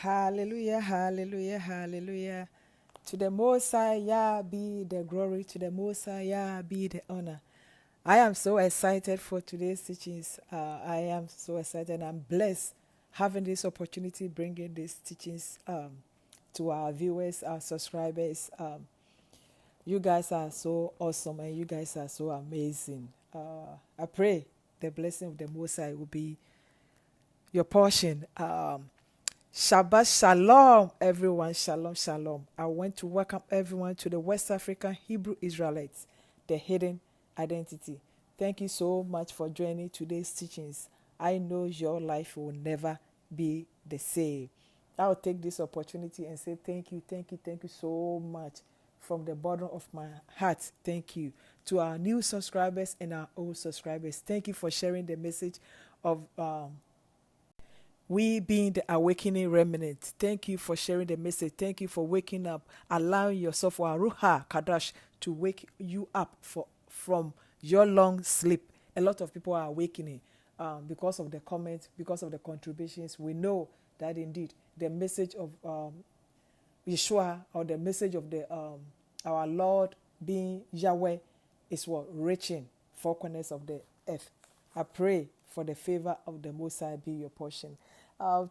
Hallelujah, hallelujah, hallelujah. To the Most High, Yah be the glory. To the Most High, Yah be the honor. I am so excited for today's teachings. I am so excited. I'm blessed having this opportunity, bringing these teachings to our viewers, our subscribers. You guys are so awesome and you guys are so amazing. I pray the blessing of the Most High will be your portion. Shabbat Shalom, everyone. Shalom, shalom. I want to welcome everyone to the West African Hebrew Israelites, the hidden identity. Thank you so much for joining today's teachings. I know your life will never be the same. I'll take this opportunity and say thank you, thank you, thank you so much from the bottom of my heart. Thank you to our new subscribers and our old subscribers. Thank you for sharing the message of we being the awakening remnant. Thank you for sharing the message. Thank you for waking up, allowing yourself for Ruha Kadash to wake you up from your long sleep. A lot of people are awakening because of the comments, because of the contributions. We know that indeed the message of Yeshua, or the message of the our Lord being Yahweh, is what reaching four corners of the earth. I pray for the favor of the Most High be your portion.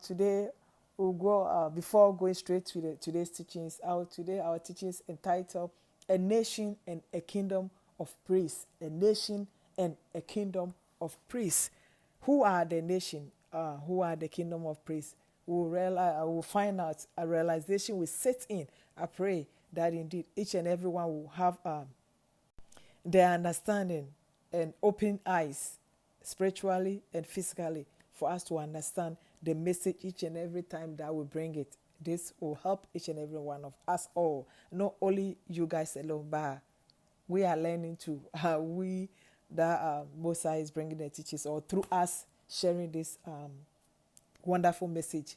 Today we'll go before going straight to today's teachings. Today our teachings entitled "A Nation and a Kingdom of Priests." A nation and a kingdom of priests. Who are the nation? Who are the kingdom of priests? We'll find out. A realization will set in. I pray that indeed each and everyone will have their understanding and open eyes, spiritually and physically, for us to understand the message each and every time that we bring it. This will help each and every one of us all, not only you guys alone, but we are learning too. We that Most High is bringing the teachings, or through us sharing this wonderful message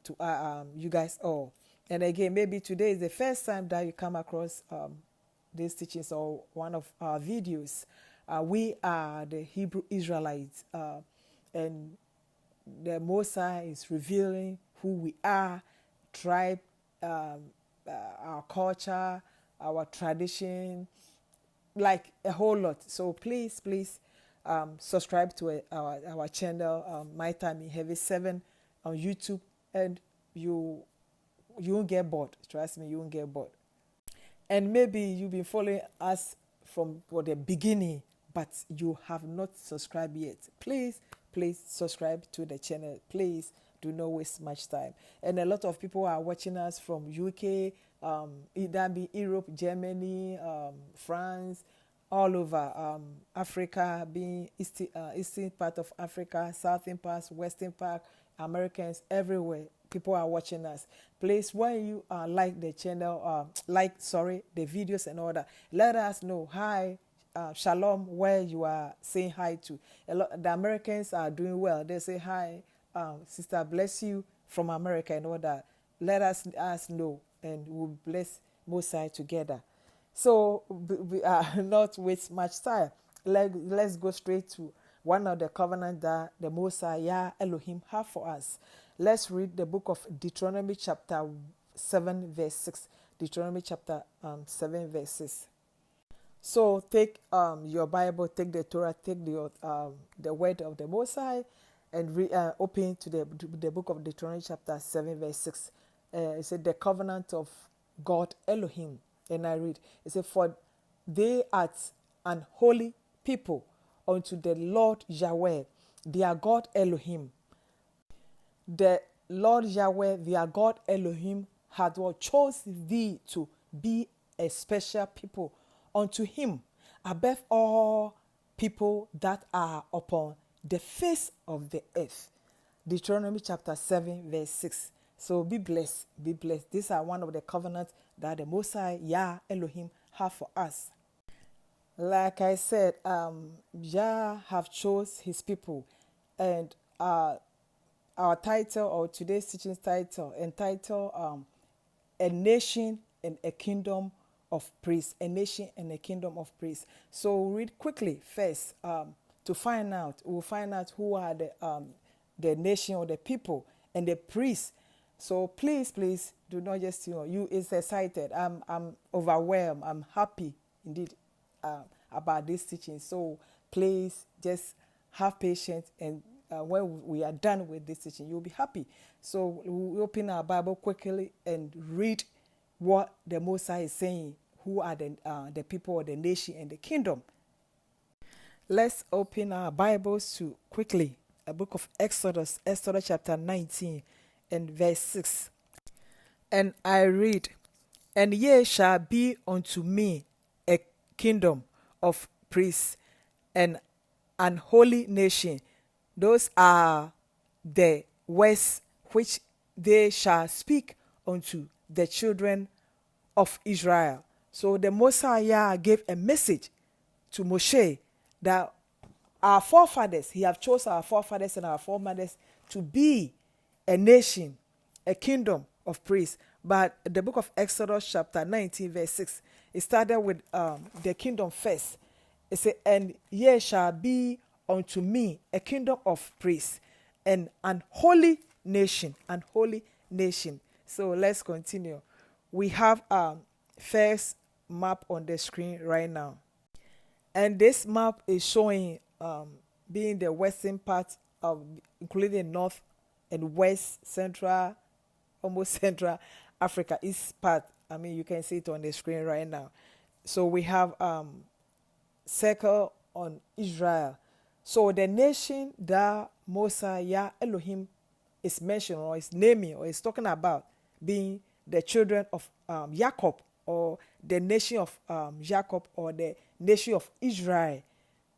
to you guys all. And again, maybe today is the first time that you come across these teachings or one of our videos. We are the Hebrew Israelites, and the Most High is revealing who we are, tribe, our culture, our tradition, like a whole lot. So please, subscribe to our channel, My Time in Heavy 7 on YouTube, and you won't get bored. Trust me, you won't get bored. And maybe you've been following us from the beginning, but you have not subscribed yet. Please subscribe to the channel. Please do not waste much time. And a lot of people are watching us from UK, either be Europe, Germany, France, all over Africa, being eastern part of Africa, southern part, western part, Americans, everywhere. People are watching us. Please, when you like the channel, the videos and all that, let us know. Hi, shalom, where you are saying hi to. The Americans are doing well. They say hi, sister, bless you from America and all that. Let us know, and we'll bless Most High together. So we are not waste much time. Let's go straight to one of the covenants that the Most High Yah Elohim have for us. Let's read the book of Deuteronomy chapter 7 verse 6. Deuteronomy chapter 7 verse 6. So take your Bible, take the Torah, take the word of the Most High, and open to the book of Deuteronomy chapter 7 verse 6. It said, the covenant of God Elohim. And I read, it said, for they are an holy people unto the Lord Yahweh, their God Elohim. The Lord Yahweh, their God Elohim, had chose thee to be a special people unto him above all people that are upon the face of the earth. Deuteronomy chapter 7 verse 6. So be blessed, be blessed. These are one of the covenants that the Most High Yah Elohim have for us. Like I said, Yah have chose his people, and our title, or today's teaching title, entitled A Nation and a Kingdom of Priests. A nation and a kingdom of priests. So we'll read quickly first to find out. We'll find out who are the nation or the people and the priests So please, do not just, you is excited. I'm overwhelmed. I'm happy indeed about this teaching. So please just have patience, and when we are done with this teaching, you'll be happy. So we open our Bible quickly and read what the Most High is saying. Who are the people of the nation and the kingdom? Let's open our Bibles to quickly a book of Exodus chapter 19 and verse 6. And I read, and ye shall be unto me a kingdom of priests and an holy nation. Those are the words which they shall speak unto the children of Israel. So the Messiah gave a message to Moshe that our forefathers, he have chosen our forefathers and our foremothers to be a nation, a kingdom of priests. But the book of Exodus chapter 19 verse 6, it started with the kingdom first. It said, and ye shall be unto me a kingdom of priests and an holy nation, an holy nation. So let's continue. We have first map on the screen right now. And this map is showing being the western part of, including north and west, central, almost central Africa, east part. I mean, you can see it on the screen right now. So we have circle on Israel. So the nation that Mosiah Elohim is mentioning or is naming or is talking about being the children of Jacob, or the nation of Jacob, or the nation of Israel.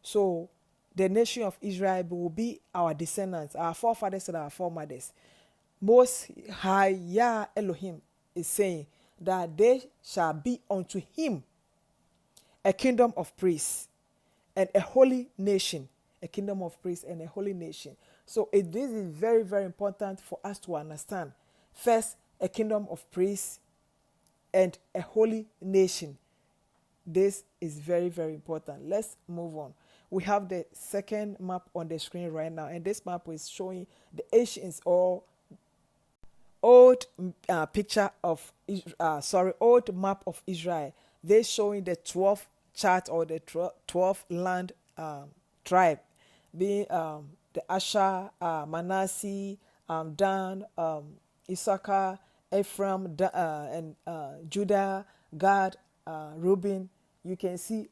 So the nation of Israel will be our descendants, our forefathers and our foremothers. Most High Yah Elohim is saying that they shall be unto him a kingdom of priests and a holy nation. A kingdom of priests and a holy nation. So this is very, very important for us to understand. First, a kingdom of priests and a holy nation. This is very, very important. Let's move on. We have the second map on the screen right now, and this map is showing the ancients, or old picture of old map of Israel. They're showing the 12th chart, or the 12th land tribe, being the Asher, Manasseh, Dan, Issachar, Ephraim, and Judah, Gad, Reuben. You can see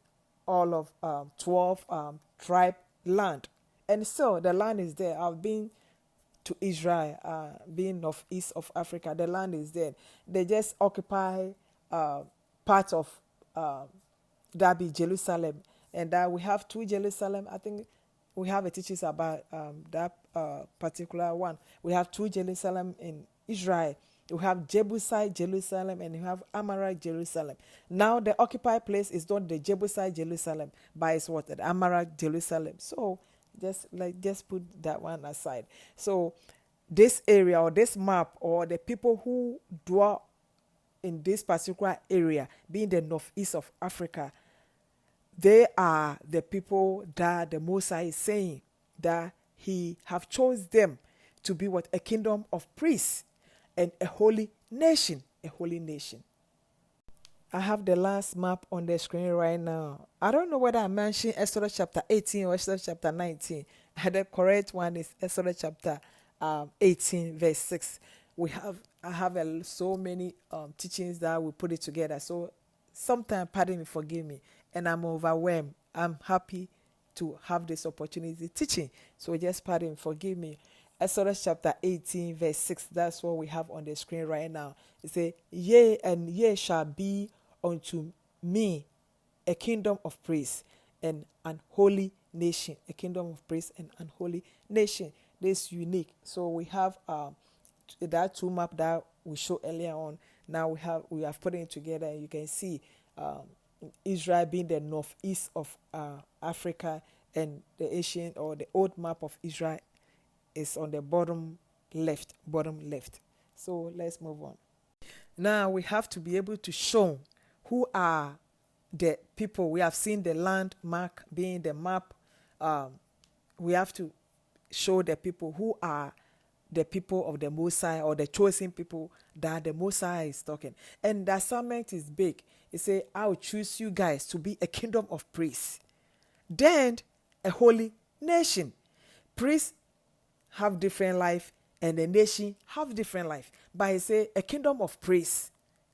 all of 12 tribe land. And so the land is there. I've been to Israel, being northeast of Africa. The land is there. They just occupy part of that be Jerusalem. And we have two Jerusalem. I think we have a teachings about that particular one. We have two Jerusalem in Israel. We have Jebusite Jerusalem and we have Amorite Jerusalem. Now the occupied place is not the Jebusite Jerusalem, but it's what? The Amorite Jerusalem. So just put that one aside. So this area, or this map, or the people who dwell in this particular area, being the northeast of Africa, they are the people that the Mosiah is saying that he have chose them to be what? A kingdom of priests and a holy nation. A holy nation. I have the last map on the screen right now. I don't know whether I mentioned Exodus chapter 18 or Exodus chapter 19. The correct one is Exodus chapter 18 verse 6. I have so many teachings that we put it together. So sometimes, pardon me, forgive me, and I'm overwhelmed. I'm happy to have this opportunity teaching. So just pardon me, forgive me. Exodus chapter 18 verse 6, that's what we have on the screen right now. It says, yea, and ye shall be unto me a kingdom of priests and an holy nation. A kingdom of priests and an holy nation. This is unique. So we have that two map that we showed earlier on. Now we have put it together, and you can see Israel being the northeast of Africa, and the ancient or the old map of Israel is on the bottom left. So let's move on. Now we have to be able to show who are the people. We have seen the landmark being the map. We have to show the people who are the people of the Most High, or the chosen people that the Most High is talking. And the assignment is big. It says, I will choose you guys to be a kingdom of priests, then a holy nation. Priests have different life, and the nation have different life. But he say a kingdom of priests,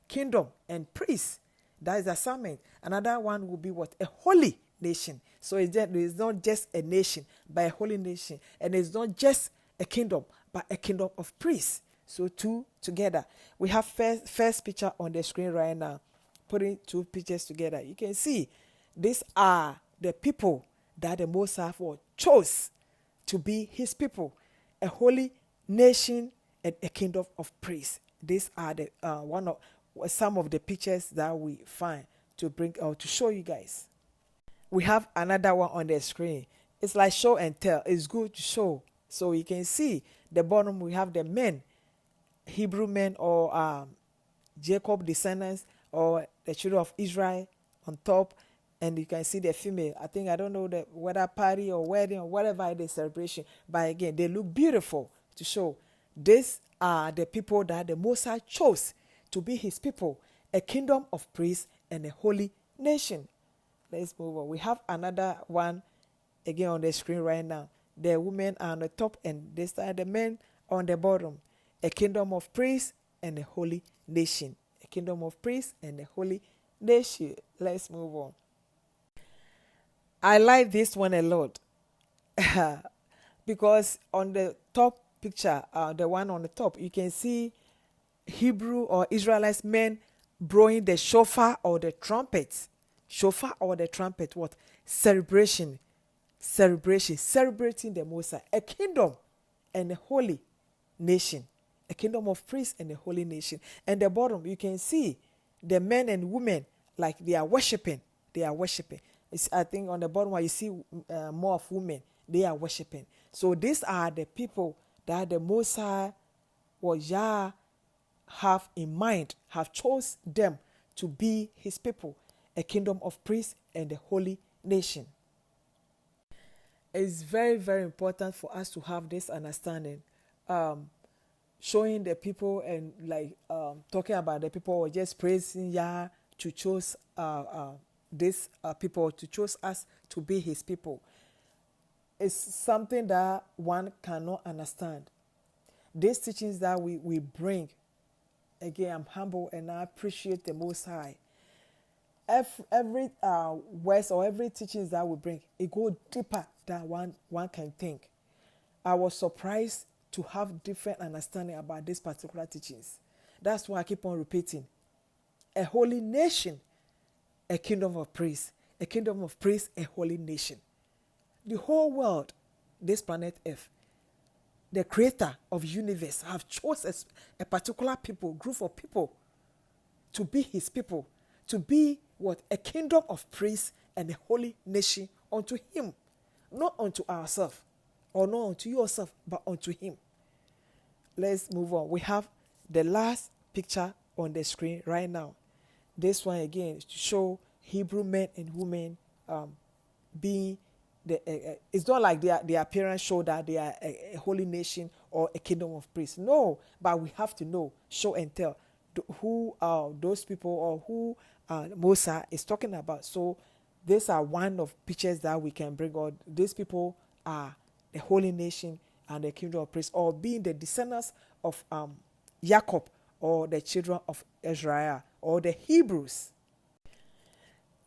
kingdom and priests. That is the assignment. Another one will be what? A holy nation. So it's not just a nation, but a holy nation. And it's not just a kingdom, but a kingdom of priests. So two together. We have first picture on the screen right now. Putting two pictures together, you can see these are the people that the Most High chose to be his people, a holy nation and a kingdom of priests. These are the some of the pictures that we find to bring out to show you guys. We have another one on the screen. It's like show and tell. It's good to show. So you can see the bottom, we have the men, Hebrew men, or Jacob descendants, or the children of Israel on top. And you can see the female. I don't know whether party or wedding or whatever it is, celebration. But again, they look beautiful to show. These are the people that the Most High chose to be his people, a kingdom of priests and a holy nation. Let's move on. We have another one again on the screen right now. The women are on the top and this time the men on the bottom. A kingdom of priests and a holy nation. A kingdom of priests and a holy nation. Let's move on. I like this one a lot because on the top picture, the one on the top, you can see Hebrew or Israelites men blowing the shofar or the trumpet. Shofar or the trumpet, what? Celebration, celebrating the Most High. A kingdom and a holy nation. A kingdom of priests and a holy nation. And the bottom, you can see the men and women like they are worshiping. I think on the bottom one you see more of women. They are worshiping. So these are the people that the Most High or Yah have in mind, have chose them to be his people, a kingdom of priests and a holy nation. It's very, very important for us to have this understanding. Showing the people and talking about the people or just praising Yah to choose these people, to choose us to be his people. It's something that one cannot understand. These teachings that we bring, again, I'm humble and I appreciate the Most High. Every words or every teachings that we bring, it goes deeper than one can think. I was surprised to have different understanding about these particular teachings. That's why I keep on repeating. A holy nation, a kingdom of priests, a kingdom of priests, a holy nation. The whole world, this planet Earth, the creator of universe have chosen a particular people, group of people, to be his people, to be what? A kingdom of priests and a holy nation unto him, not unto ourselves, or not unto yourself, but unto him. Let's move on. We have the last picture on the screen right now. This one again is to show Hebrew men and women being it's not like their appearance show that they are a holy nation or a kingdom of priests. No, but we have to know, show and tell who are those people or who Moses is talking about. So these are one of pictures that we can bring on. These people are the holy nation and the kingdom of priests, or being the descendants of Jacob, or the children of Israel, or the Hebrews.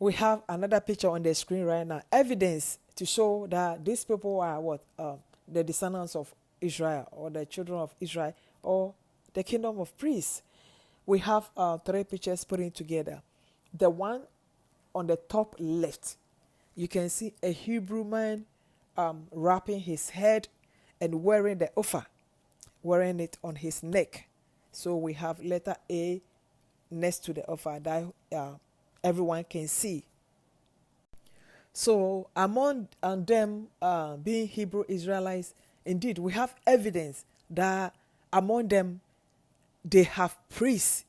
We have another picture on the screen right now. Evidence to show that these people are what? The descendants of Israel, or the children of Israel, or the kingdom of priests. We have three pictures putting together. The one on the top left, you can see a Hebrew man wrapping his head and wearing the offer, wearing it on his neck. So we have letter A next to the offer that everyone can see. So among them being Hebrew Israelites, indeed we have evidence that among them they have priests.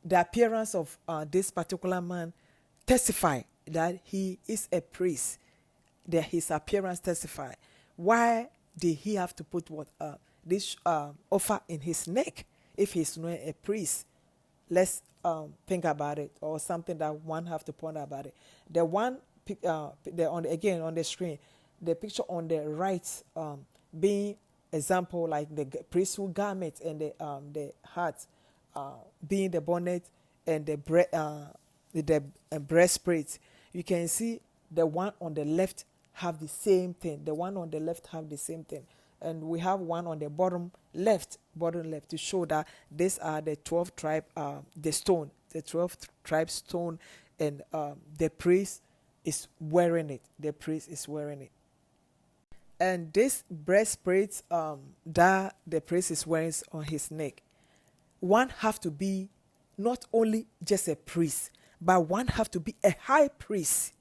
The appearance of this particular man testify that he is a priest. That his appearance testify. Why did he have to put what this offer in his neck if he's not a priest? Let's think about it, or something that one have to ponder about it. The one again on the screen, the picture on the right, being example like the priesthood garment, and the hat being the bonnet, and the breastplate. You can see the one on the left have the same thing. The one on the left have the same thing, and we have one on the bottom left to show that these are the 12 tribe, the 12 tribe stone, and the priest is wearing it. And this breastplate that the priest is wearing on his neck, one have to be not only just a priest, but one have to be a high priest.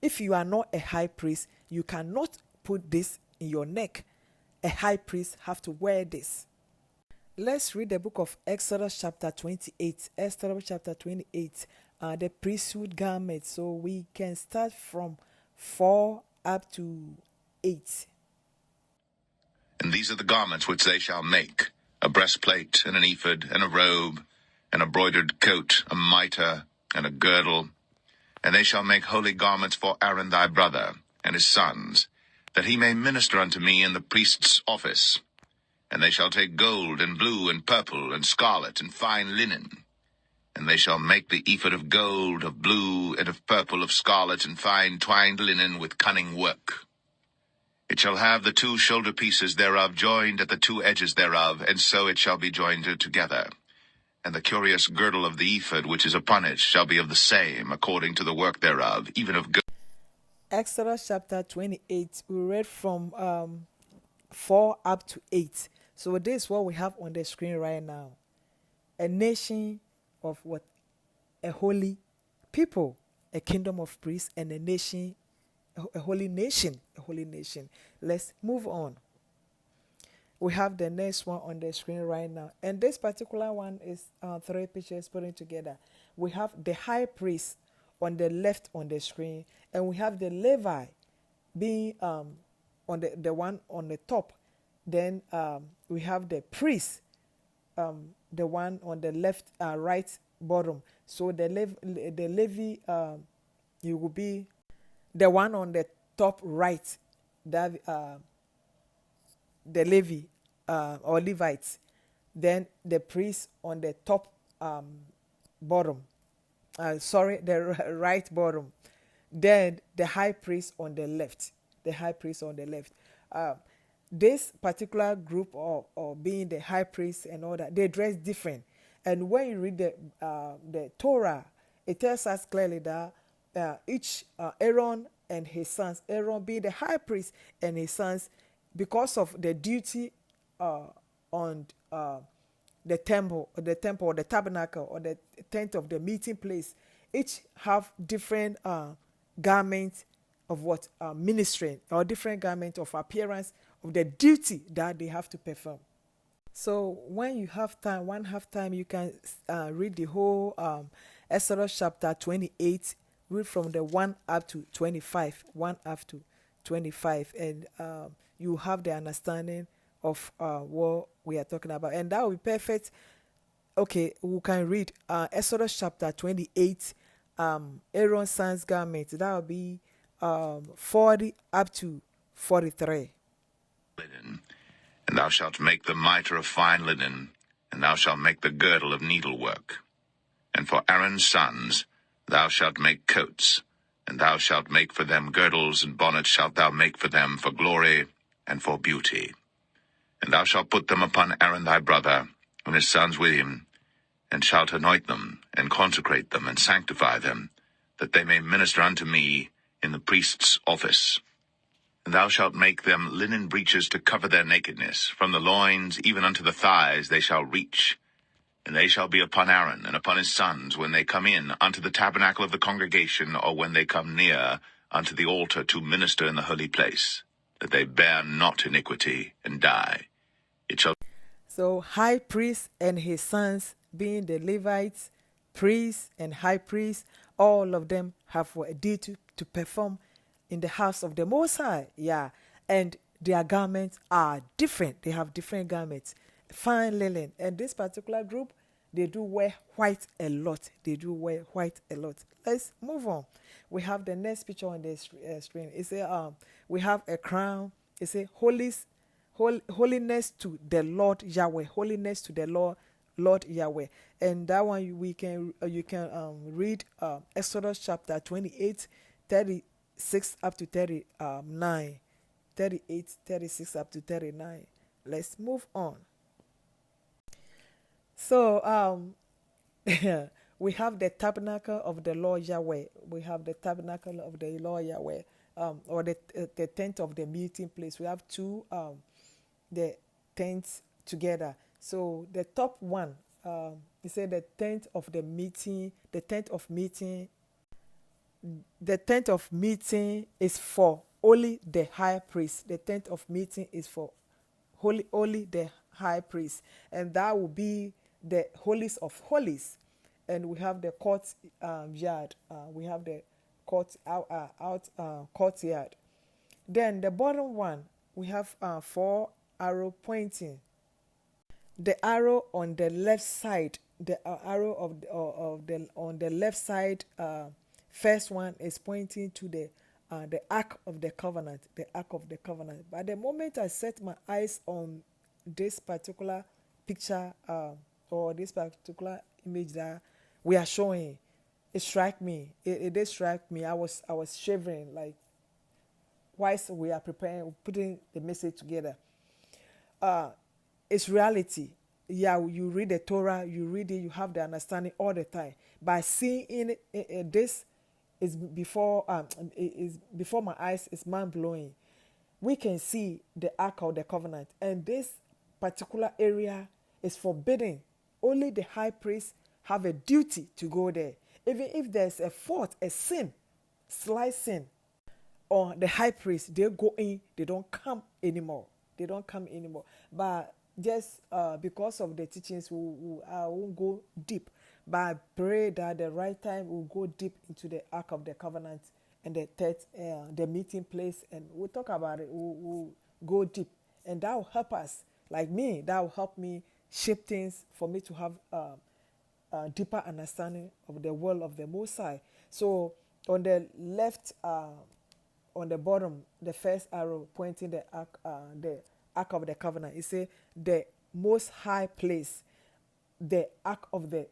If you are not a high priest, you cannot put this in your neck. A high priest have to wear this. Let's read the book of Exodus chapter 28. The priesthood garment. So we can start from 4 up to 8. And these are the garments which they shall make: a breastplate, and an ephod, and a robe, and a broidered coat, a mitre, and a girdle. And they shall make holy garments for Aaron thy brother, and his sons, that he may minister unto me in the priest's office. And they shall take gold, and blue, and purple, and scarlet, and fine linen. And they shall make the ephod of gold, of blue, and of purple, of scarlet, and fine twined linen with cunning work. It shall have the 2 shoulder pieces thereof joined at the 2 edges thereof, and so it shall be joined together. And the curious girdle of the ephod which is upon it shall be of the same, according to the work thereof, even of gold. Exodus chapter 28, we read from 4 up to 8. So this is what we have on the screen right now. A nation of what? A holy people, a kingdom of priests, and a nation, a holy nation. Let's move on. We have the next one on the screen right now. And this particular one is 3 pictures putting together. We have the high priest on the left on the screen, and we have the Levi being on the one on the top. Then we have the priest, the one on the left, right bottom. So the Levi, you will be the one on the top right, that the Levi or Levites. Then the priest on the top bottom. The right bottom. Then the high priest on the left. This particular group of being the high priest and all that, they dress different. And when you read the Torah, it tells us clearly that each Aaron and his sons, Aaron being the high priest and his sons, because of the duty on the temple, or the tabernacle, or the tent of the meeting place, each have different garments of what ministering, or different garment of appearance of the duty that they have to perform. So when you have time, you can read the whole Exodus chapter 28, read from the 1 up to 25, and you have the understanding of what we are talking about, and that will be perfect. Okay, we can read Exodus chapter 28, Aaron's son's garment. That will be 40 up to 43. Linen. And thou shalt make the mitre of fine linen, and thou shalt make the girdle of needlework. And for Aaron's sons thou shalt make coats, and thou shalt make for them girdles, and bonnets shalt thou make for them for glory and for beauty. And thou shalt put them upon Aaron thy brother, and his sons with him, and shalt anoint them, and consecrate them, and sanctify them, that they may minister unto me in the priest's office. And thou shalt make them linen breeches to cover their nakedness. From the loins even unto the thighs they shall reach. And they shall be upon Aaron and upon his sons when they come in unto the tabernacle of the congregation, or when they come near unto the altar to minister in the holy place, that they bear not iniquity and die. It shall. So high priest and his sons, being the Levites, priests and high priests, all of them have a duty to perform in the house of the Most High. Yeah. And their garments are different. They have different garments, fine linen. And this particular group, they do wear white a lot. They do wear white a lot. Let's move on. We have the next picture on the screen. It's a we have a crown. It's a holiness to the Lord Yahweh. Holiness to the Lord Yahweh. And that one we can you can read Exodus chapter 28, 36 up to 39. 38, 36 up to 39. Let's move on. So we have the tabernacle of the Lord Yahweh. We have the tabernacle of the Lord Yahweh, or the tent of the meeting place. We have two the tents together. So the top one, he said the tent of the meeting, the tent of meeting. The tent of meeting is for only the high priest. The tent of meeting is for only the high priest, and that will be the holies of holies. And we have the court yard. We have the courtyard. Then the bottom one, we have four arrow pointing. The arrow on the left side, the arrow of the on the left side, first one is pointing to the ark of the covenant, the ark of the covenant. But the moment I set my eyes on this particular picture, or this particular image that we are showing, it struck me. It did strike me. I was shivering, like whilst we are preparing, putting the message together. It's reality. Yeah, you read the Torah, you read it, you have the understanding all the time. By seeing it, this is before my eyes, is mind blowing. We can see the Ark of the Covenant, and this particular area is forbidden. Only the high priest have a duty to go there. Even if there's a fault, a sin, slight sin, or the high priest, they go in, they don't come anymore. They don't come anymore. But just because of the teachings, I won't go deep. But I pray that the right time we'll go deep into the Ark of the Covenant and the third, the meeting place, and we'll talk about it. We'll go deep, and that will help us. Like me, that will help me shape things for me to have a deeper understanding of the will of the Most High. So on the left, on the bottom, the first arrow pointing the Ark of the Covenant, it say the Most High place, the Ark of the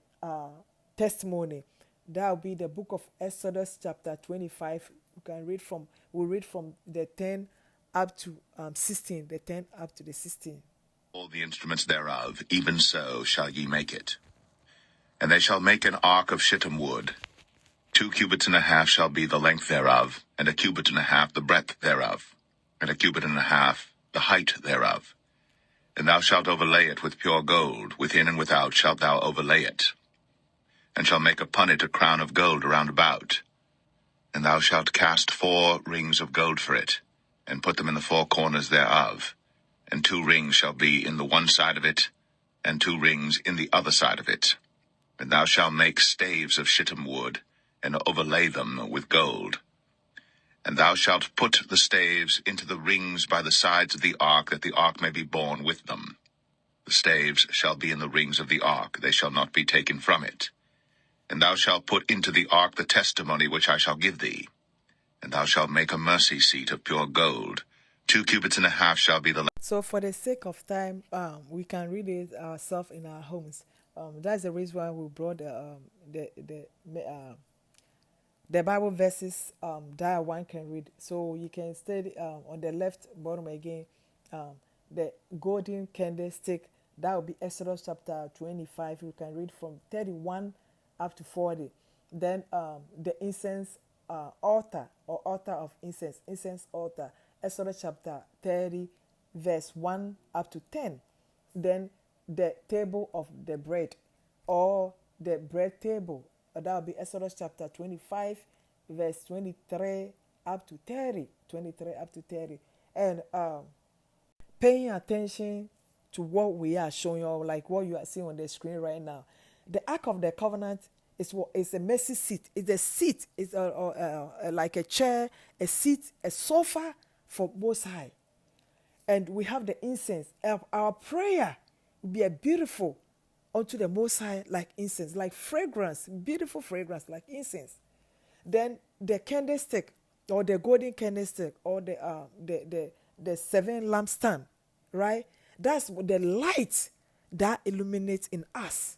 testimony. That will be the book of Exodus chapter 25. We'll read from the 10 up to 16, the 10 up to the 16. All the instruments thereof, even so shall ye make it. And they shall make an ark of shittim wood. 2 cubits and a half shall be the length thereof, and a cubit and a half the breadth thereof, and a cubit and a half the height thereof. And thou shalt overlay it with pure gold, within and without shalt thou overlay it. And shalt make upon it a crown of gold around about. And thou shalt cast 4 rings of gold for it, and put them in the 4 corners thereof. And 2 rings shall be in the one side of it, and 2 rings in the other side of it. And thou shalt make staves of shittim wood, and overlay them with gold. And thou shalt put the staves into the rings by the sides of the ark, that the ark may be borne with them. The staves shall be in the rings of the ark, they shall not be taken from it. And thou shalt put into the ark the testimony which I shall give thee. And thou shalt make a mercy seat of pure gold. 2 cubits and a half shall be the length. So for the sake of time, we can read it ourselves in our homes. That's the reason why we brought the Bible verses that one can read. So you can study on the left bottom again, the golden candlestick. That will be Exodus chapter 25. You can read from 31 up to 40. Then the incense altar, or altar of incense altar, Exodus chapter 30, verse 1 up to 10. Then the table of the bread, or the bread table, that will be Exodus chapter 25, verse 23 up to 30. 23 up to 30. And paying attention to what we are showing you, like what you are seeing on the screen right now. The Ark of the Covenant is a mercy seat. It's a seat. It's like a chair, a seat, a sofa for Most High. and we have the incense. Our prayer will be a beautiful unto the Most High, like incense, like fragrance, beautiful fragrance, like incense. Then the candlestick, or the golden candlestick, or the seven lampstand, right? That's the light that illuminates in us.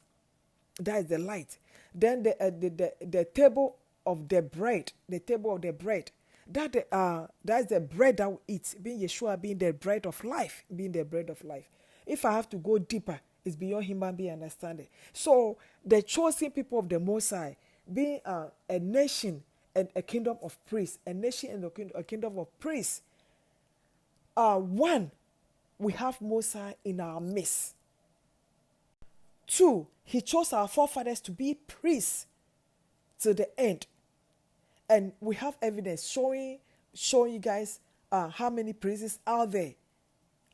That is the light. Then the table of the bread, the table of the bread. That's the bread that we eat, being Yeshua, being the bread of life, being the bread of life. If I have to go deeper, it's beyond human being understanding. So the chosen people of the Most High, being a nation and a kingdom of priests, a nation and a kingdom of priests, one, we have Most High in our midst. Two, he chose our forefathers to be priests to the end. And we have evidence showing you guys how many priests are there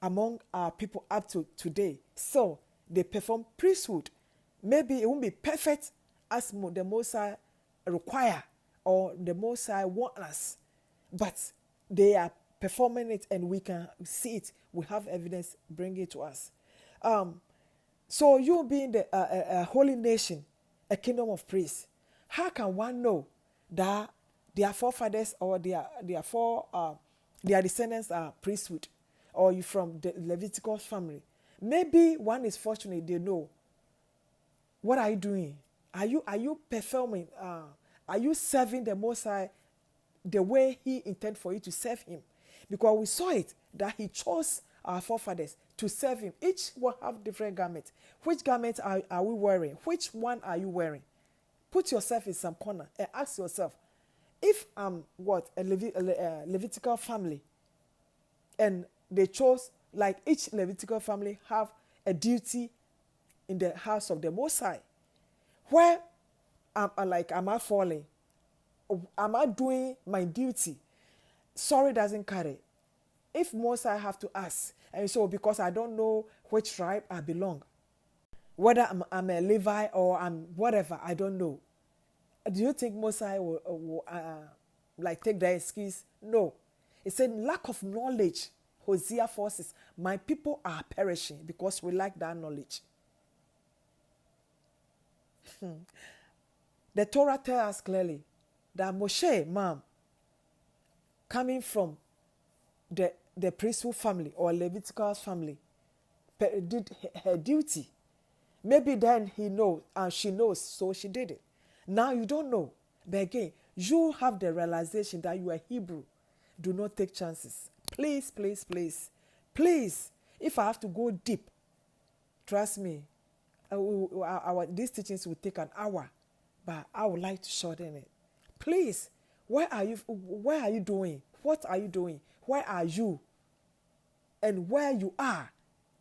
among our people up to today. So they perform priesthood. Maybe it won't be perfect as the Most High require or the Most High want us, but they are performing it and we can see it. We have evidence bringing it to us. So you being a holy nation, a kingdom of priests, how can one know that their forefathers or their descendants are priesthood, or you from the Levitical family? Maybe one is fortunate, they know. What are you doing? Are you performing? Are you serving the Most High the way He intended for you to serve Him? Because we saw it that He chose our forefathers to serve Him. Each will have different garments. Which garment are we wearing? Which one are you wearing? Put yourself in some corner and ask yourself, if I'm a Levitical family, and they chose, like each Levitical family have a duty in the house of the Most High, where am I falling? Am I doing my duty? Sorry doesn't carry. If Most High have to ask, and so because I don't know which tribe I belong, whether I'm a Levi or I'm whatever, I don't know. Do you think Most High will take the excuse? No. It said lack of knowledge. Hosea 4:6. My people are perishing because we lack that knowledge. The Torah tells us clearly that Moshe, coming from the priesthood family or Levitical family, did her duty. Maybe then he knows and she knows, so she did it. Now you don't know. But again, you have the realization that you are Hebrew. Do not take chances. Please, please, please. Please, if I have to go deep, trust me, these teachings will take an hour, but I would like to shorten it. Please, where are you doing? What are you doing? Where are you? And where you are,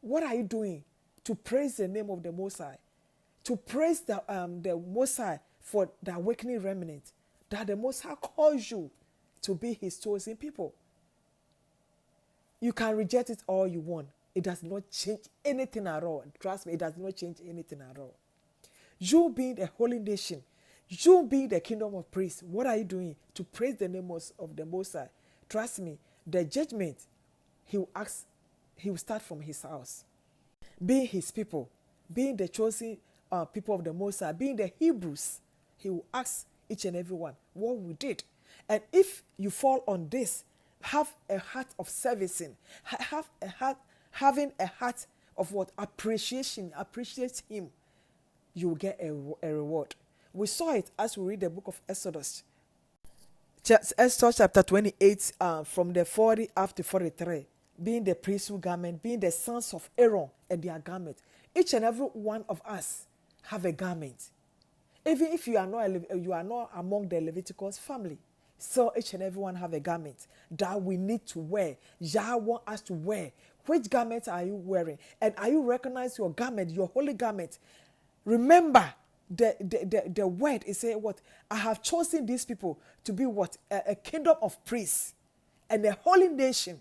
what are you doing to praise the name of the Most High? To praise the Most High for the awakening remnant, that the Most High calls you to be His chosen people. You can reject it all you want. It does not change anything at all. Trust me, it does not change anything at all. You being a holy nation, you being the kingdom of priests, what are you doing to praise the name of the Most High? Trust me, the judgment, He will start from His house. Being His people, being the chosen people of the Most High, being the Hebrews, He will ask each and every one what we did. And if you fall on this, have a heart of servicing, having a heart of what? Appreciation, appreciate Him, you will get a reward. We saw it as we read the book of Exodus. Exodus chapter 28, from the 40 up to 43, being the priesthood garment, being the sons of Aaron and their garment. Each and every one of us have a garment. Even if you are not among the Leviticus family, so each and every one have a garment that we need to wear. Yah want us to wear. Which garment are you wearing? And are you recognize your garment, your holy garment? Remember, the word is saying what? I have chosen these people to be what? A kingdom of priests and a holy nation.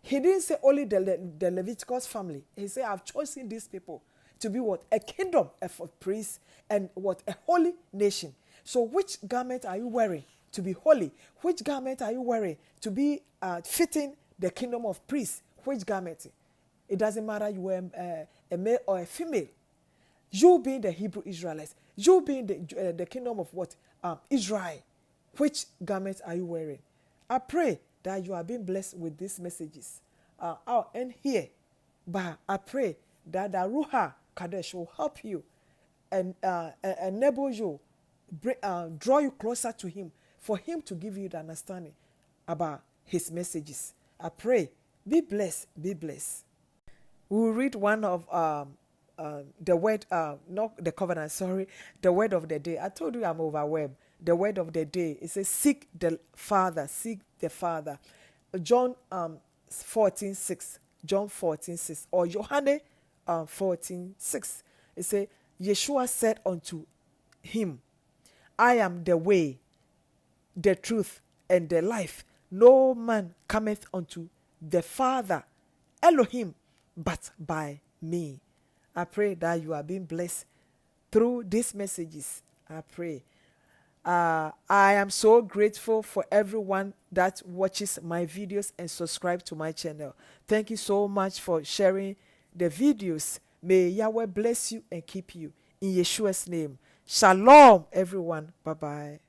He didn't say only the Leviticus family. He said, I've chosen these people to be what? A kingdom of priests and what? A holy nation. So which garment are you wearing to be holy? Which garment are you wearing to be fitting the kingdom of priests? which garment? It doesn't matter you were a male or a female. You being the Hebrew Israelites, you being the kingdom of what? Israel. Which garment are you wearing? I pray that you are being blessed with these messages. I'll end here, but I pray that the Ruha Kadesh will help you and enable you, draw you closer to Him, for Him to give you the understanding about His messages. I pray. Be blessed. Be blessed. We will read one of the word, not the covenant, sorry, the word of the day. I told you I'm overwhelmed. The word of the day, it says, seek the Father, seek the Father. John 14:6, John 14:6, or Johannes 14:6. It says, Yeshua said unto him, I am the way, the truth, and the life. No man cometh unto the Father, Elohim, but by me. I pray that you are being blessed through these messages. I pray. I am so grateful for everyone that watches my videos and subscribe to my channel. Thank you so much for sharing the videos. May Yahweh bless you and keep you. In Yeshua's name. Shalom, everyone. Bye-bye.